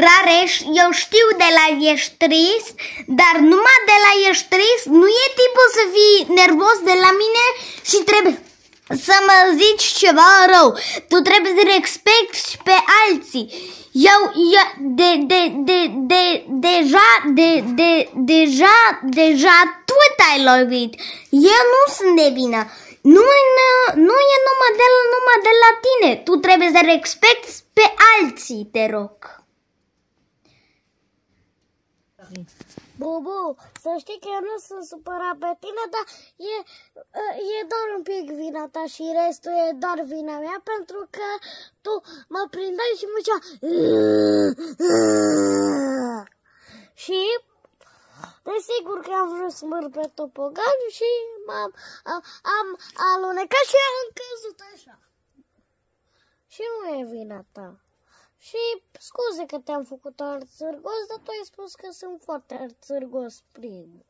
Rareș, eu știu de la ești trist, dar numai de la ești trist nu e timpul să fii nervos de la mine și trebuie să mă zici ceva rău. Tu trebuie să respecti pe alții. Deja tu te-ai lovit. Eu nu sunt de vină. Nu e numai de la tine. Tu trebuie să respecti pe alții, te rog. Bubu, să știi că eu nu sunt supărat pe tine, dar e doar un pic vina ta și restul e doar vina mea, pentru că tu mă prindeai și mă zicea și desigur că am vrut să măr pe topogan și am alunecat și am căzut așa. Și nu e vina ta. Și scuze că te-am făcut arțărgos, dar tu ai spus că sunt foarte arțărgos primul.